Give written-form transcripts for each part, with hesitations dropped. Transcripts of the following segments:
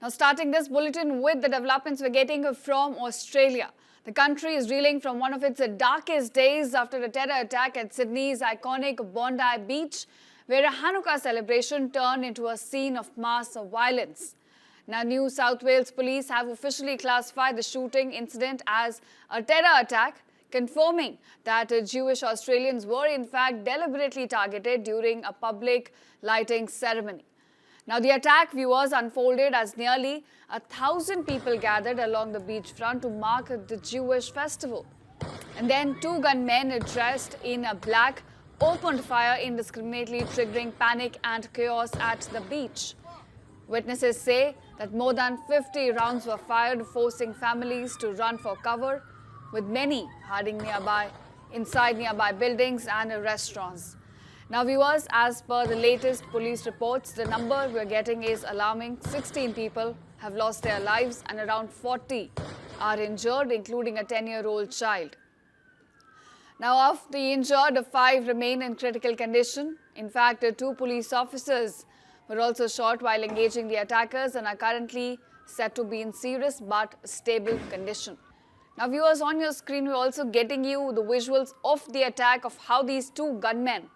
Now, starting this bulletin with the developments we're getting from Australia. The country is reeling from one of its darkest days after a terror attack at Sydney's iconic Bondi Beach, where a Hanukkah celebration turned into a scene of mass violence. Now, New South Wales police have officially classified the shooting incident as a terror attack, confirming that Jewish Australians were in fact deliberately targeted during a public lighting ceremony. Now, the attack, viewers, unfolded as nearly 1,000 people gathered along the beachfront to mark the Jewish festival. And then two gunmen dressed in black opened fire indiscriminately, triggering panic and chaos at the beach. Witnesses say that more than 50 rounds were fired, forcing families to run for cover, with many hiding inside nearby buildings and restaurants. Now, viewers, as per the latest police reports, the number we're getting is alarming. 16 people have lost their lives and around 40 are injured, including a 10-year-old child. Now, of the injured, 5 remain in critical condition. In fact, 2 police officers were also shot while engaging the attackers and are currently said to be in serious but stable condition. Now, viewers, on your screen, we're also getting you the visuals of the attack, of how these 2 gunmen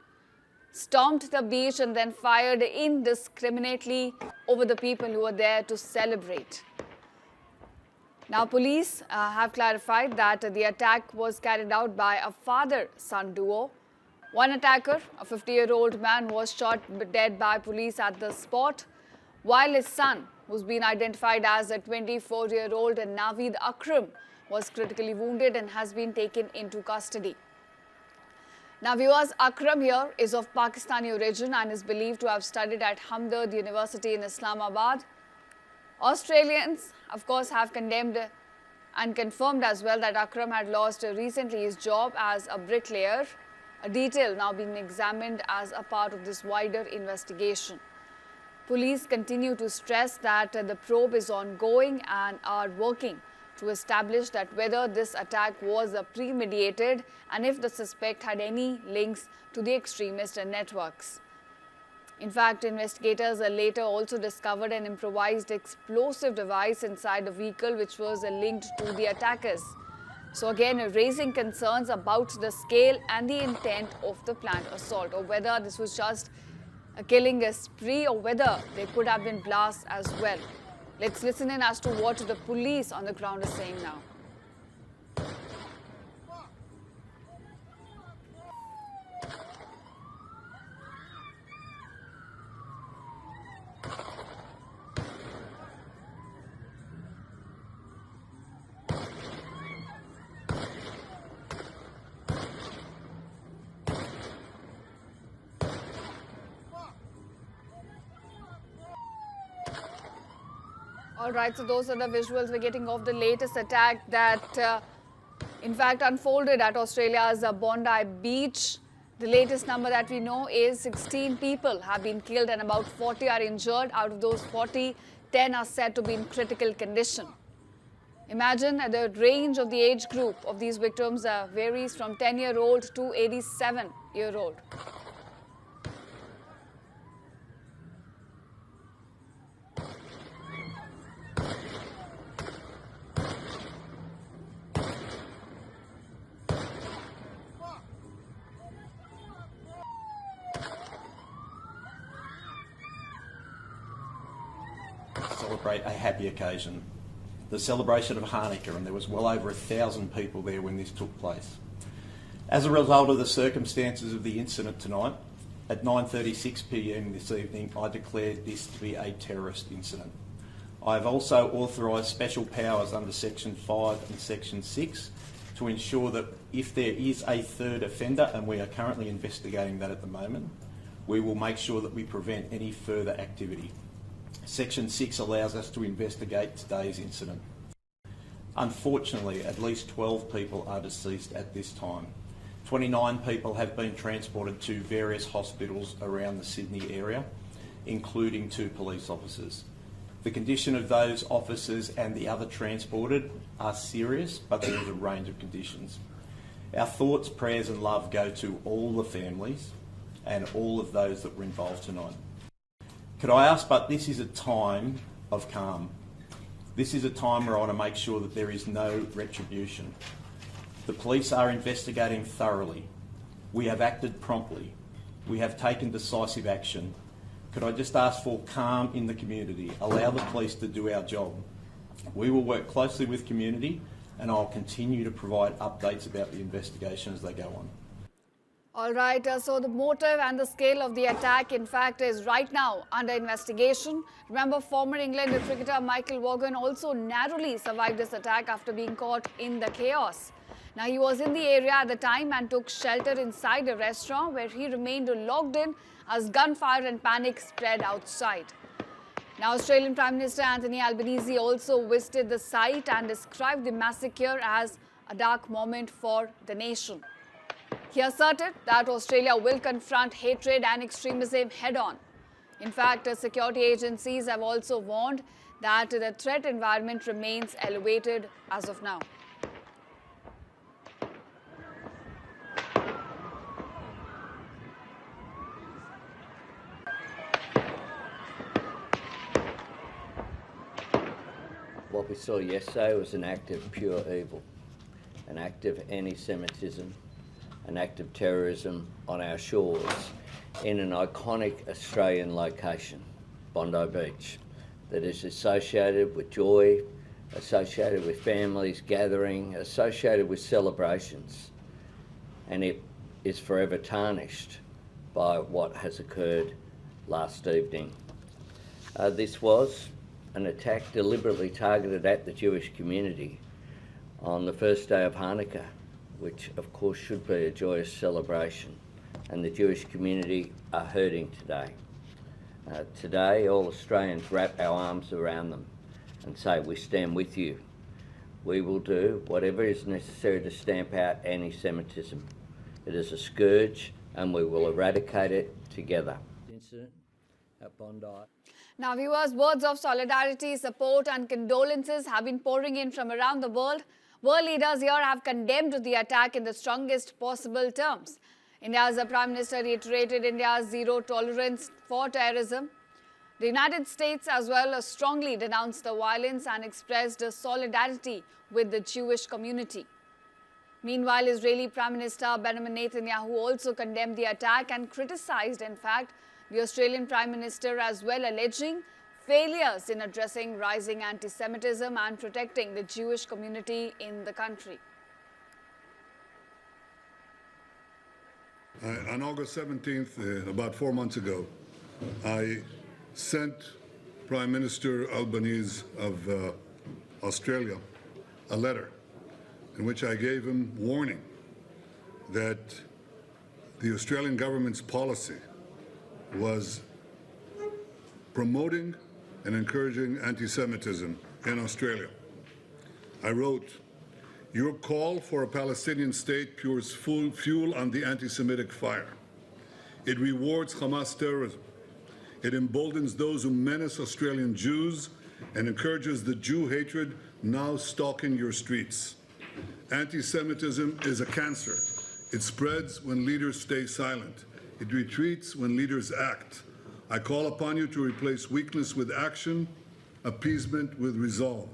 stormed the beach and then fired indiscriminately over the people who were there to celebrate. Now, police have clarified that the attack was carried out by a father-son duo. One attacker, a 50-year-old man, was shot dead by police at the spot, while his son, who's been identified as a 24-year-old Naveed Akram, was critically wounded and has been taken into custody. Now, viewers, Akram here is of Pakistani origin and is believed to have studied at Hamdard University in Islamabad. Australians, of course, have condemned and confirmed as well that Akram had lost recently his job as a bricklayer, a detail now being examined as a part of this wider investigation. Police continue to stress that the probe is ongoing and are working to establish that whether this attack was premeditated and if the suspect had any links to the extremist networks. In fact, investigators later also discovered an improvised explosive device inside the vehicle which was linked to the attackers. So again, raising concerns about the scale and the intent of the planned assault, or whether this was just a killing spree or whether there could have been blasts as well. Let's listen in as to what the police on the ground is saying now. All right, so those are the visuals we're getting of the latest attack that, in fact, unfolded at Australia's Bondi Beach. The latest number that we know is 16 people have been killed and about 40 are injured. Out of those 40, 10 are said to be in critical condition. Imagine the range of the age group of these victims varies from 10-year-old to 87-year-old. Celebrate a happy occasion, the celebration of Hanukkah, and there was well over 1,000 people there when this took place. As a result of the circumstances of the incident tonight, at 9:36 PM this evening, I declared this to be a terrorist incident. I have also authorised special powers under Section 5 and Section 6 to ensure that if there is a third offender, and we are currently investigating that at the moment, we will make sure that we prevent any further activity. Section 6 allows us to investigate today's incident. Unfortunately, at least 12 people are deceased at this time. 29 people have been transported to various hospitals around the Sydney area, including 2 police officers. The condition of those officers and the other transported are serious, but there is a range of conditions. Our thoughts, prayers and love go to all the families and all of those that were involved tonight. Could I ask, but this is a time of calm. This is a time where I want to make sure that there is no retribution. The police are investigating thoroughly. We have acted promptly. We have taken decisive action. Could I just ask for calm in the community? Allow the police to do our job. We will work closely with community, and I'll continue to provide updates about the investigation as they go on. All right, so the motive and the scale of the attack, in fact, is right now under investigation. Remember, former England cricketer Michael Vaughan also narrowly survived this attack after being caught in the chaos. Now, he was in the area at the time and took shelter inside a restaurant where he remained locked in as gunfire and panic spread outside. Now, Australian Prime Minister Anthony Albanese also visited the site and described the massacre as a dark moment for the nation. He asserted that Australia will confront hatred and extremism head-on. In fact, security agencies have also warned that the threat environment remains elevated as of now. What we saw yesterday was an act of pure evil, an act of anti-Semitism, an act of terrorism on our shores in an iconic Australian location, Bondi Beach, that is associated with joy, associated with families gathering, associated with celebrations, and it is forever tarnished by what has occurred last evening. This was an attack deliberately targeted at the Jewish community on the first day of Hanukkah, which of course should be a joyous celebration, and the Jewish community are hurting today. Today, all Australians wrap our arms around them and say, we stand with you. We will do whatever is necessary to stamp out anti-Semitism. It is a scourge and we will eradicate it together. Incident at Bondi. Now, viewers, words of solidarity, support and condolences have been pouring in from around the world. World leaders here have condemned the attack in the strongest possible terms. India's Prime Minister reiterated India's zero tolerance for terrorism. The United States as well strongly denounced the violence and expressed solidarity with the Jewish community. Meanwhile, Israeli Prime Minister Benjamin Netanyahu also condemned the attack and criticized, in fact, the Australian Prime Minister as well, alleging failures in addressing rising anti-Semitism and protecting the Jewish community in the country. On August 17th, about 4 months ago, I sent Prime Minister Albanese of Australia a letter in which I gave him warning that the Australian government's policy was promoting and encouraging anti-Semitism in Australia. I wrote, "Your call for a Palestinian state pours fuel on the anti-Semitic fire. It rewards Hamas terrorism. It emboldens those who menace Australian Jews and encourages the Jew hatred now stalking your streets. Anti-Semitism is a cancer. It spreads when leaders stay silent. It retreats when leaders act. I call upon you to replace weakness with action, appeasement with resolve."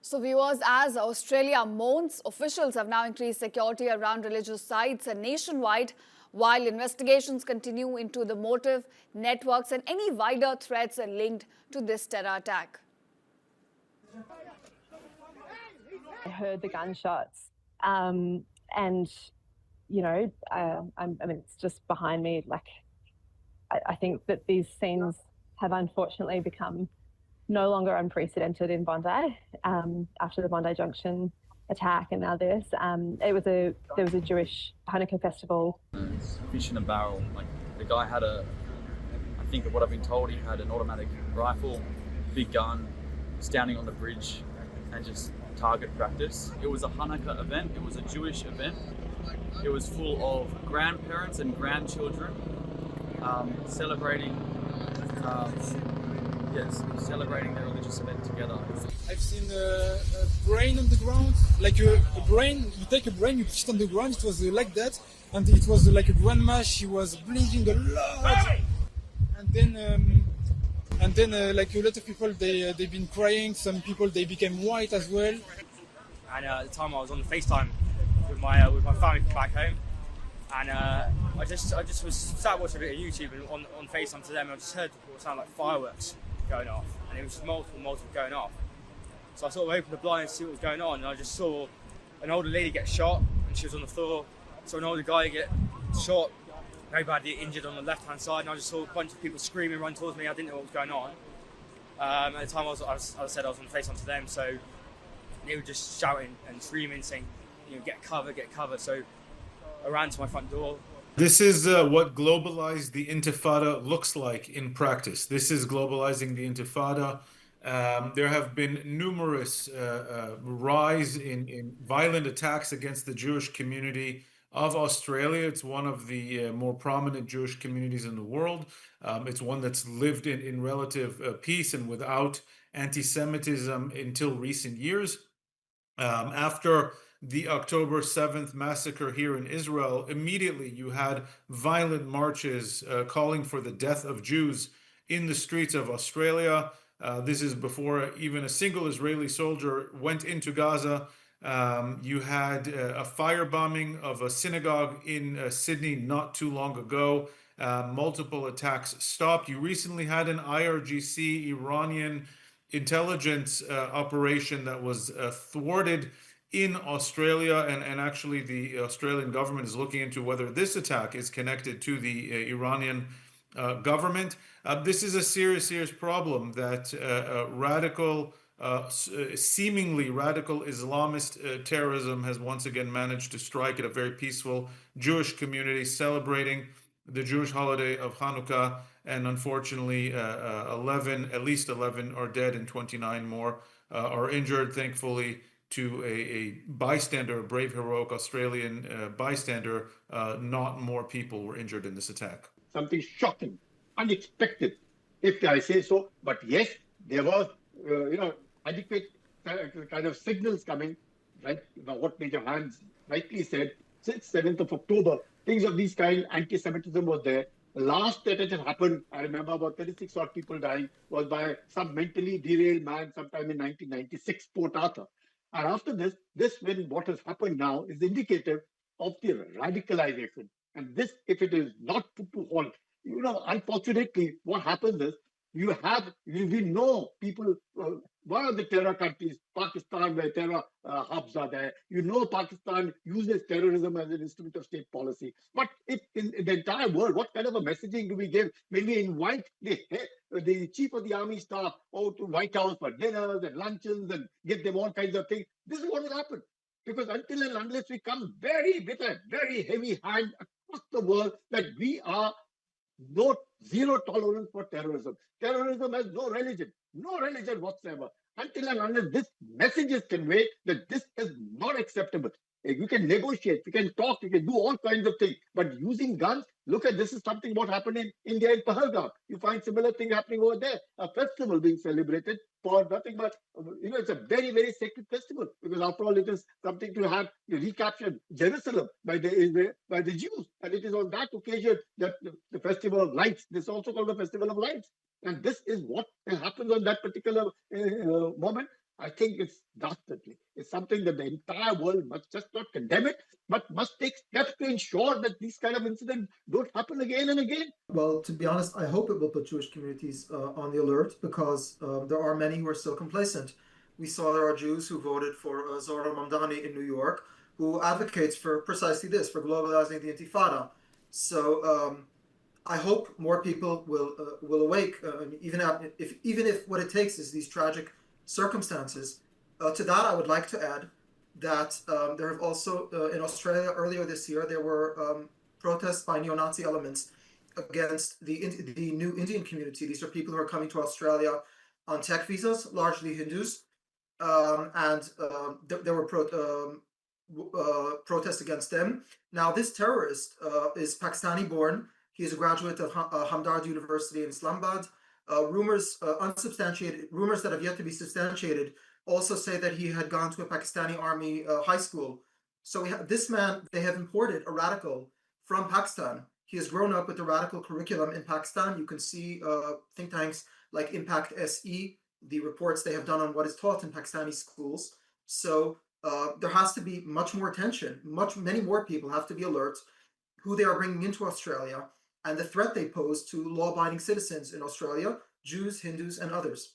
So viewers, as Australia mourns, officials have now increased security around religious sites nationwide, while investigations continue into the motive, networks and any wider threats linked to this terror attack. I heard the gunshots and, you know, I mean, it's just behind me. Like, I think that these scenes have unfortunately become no longer unprecedented in Bondi after the Bondi Junction attack and now this. There was a Jewish Hanukkah festival. Fish in a barrel. Like, the guy had I think of what I've been told, he had an automatic rifle, big gun, standing on the bridge and just target practice. It was a Hanukkah event. It was a Jewish event. It was full of grandparents and grandchildren celebrating their religious event together. I've seen a brain on the ground, like a brain. You take a brain, you put it on the ground. It was like that, and it was like a grandma. She was bleeding a lot, and then and then like a lot of people they've been crying. Some people they became white as well. And at the time I was on the FaceTime with my family from back home, and I just was sat watching a bit of YouTube, and on FaceTime to them I just heard what sounded like fireworks going off, and it was just multiple going off. So I sort of opened the blind to see what was going on, and I just saw an older lady get shot, and she was on the floor. Saw an older guy get shot, very badly injured on the left-hand side, and I just saw a bunch of people screaming, run towards me. I didn't know what was going on. At the time, I was on FaceTime to them, so they were just shouting and screaming, saying, get cover, get cover. So I ran to my front door. This is what globalized the Intifada looks like in practice. This is globalizing the Intifada. There have been numerous rise in violent attacks against the Jewish community of Australia. It's one of the more prominent Jewish communities in the world. It's one that's lived in relative peace and without anti-Semitism until recent years. After the October 7th massacre here in Israel, immediately you had violent marches calling for the death of Jews in the streets of Australia. This is before even a single Israeli soldier went into Gaza. You had a firebombing of a synagogue in Sydney not too long ago. Multiple attacks stopped. You recently had an IRGC Iranian intelligence operation that was thwarted in Australia, and actually the Australian government is looking into whether this attack is connected to the Iranian government. This is a serious problem that seemingly radical Islamist terrorism has once again managed to strike at a very peaceful Jewish community celebrating the Jewish holiday of Hanukkah, and unfortunately at least 11 are dead and 29 more are injured. Thankfully, to a bystander, a brave, heroic Australian bystander, not more people were injured in this attack. Something shocking, unexpected, if I say so. But yes, there was, adequate kind of signals coming, right? What Major Hans rightly said, since 7th of October, things of this kind, anti-Semitism was there. The last that had happened, I remember about 36 odd people dying, was by some mentally derailed man sometime in 1996, Port Arthur. And after this when what has happened now is indicative of the radicalization. And this, if it is not put to halt, unfortunately, what happens is we know people, one of the terror countries, Pakistan, where terror hubs are there. Pakistan uses terrorism as an instrument of state policy. But if in the entire world, what kind of a messaging do we give when we invite the chief of the army staff out to White House for dinners and luncheons and give them all kinds of things? This is what will happen. Because until and unless we come with a very heavy hand across the world that we are zero tolerance for terrorism. Terrorism has no religion whatsoever. Until and unless this message is conveyed that this is not acceptable. You can negotiate, you can talk, you can do all kinds of things, but using guns, look at this is something what happened in India in Pahalgam. You find similar thing happening over there. A festival being celebrated for nothing but, it's a very, very sacred festival, because after all, it is something to have recaptured Jerusalem by the Jews. And it is on that occasion that the Festival of Lights, this is also called the Festival of Lights. And this is what happens on that particular moment. I think it's dastardly. It's something that the entire world must just not condemn it, but must take steps to ensure that these kind of incidents don't happen again and again. Well, to be honest, I hope it will put Jewish communities on the alert, because there are many who are still complacent. We saw there are Jews who voted for Zora Mamdani in New York, who advocates for precisely this, for globalizing the Intifada. So I hope more people will awake, even if what it takes is these tragic circumstances. To that, I would like to add that there have also, in Australia earlier this year, there were protests by neo-Nazi elements against the new Indian community. These are people who are coming to Australia on tech visas, largely Hindus, and there were protests against them. Now, this terrorist is Pakistani-born. He is a graduate of Hamdard University in Islamabad. Rumors that have yet to be substantiated also say that he had gone to a Pakistani army high school. So this man, they have imported a radical from Pakistan. He has grown up with the radical curriculum in Pakistan. You can see think tanks like Impact SE, the reports they have done on what is taught in Pakistani schools. So there has to be much more attention. Many more people have to be alert who they are bringing into Australia and the threat they pose to law-abiding citizens in Australia, Jews, Hindus, and others.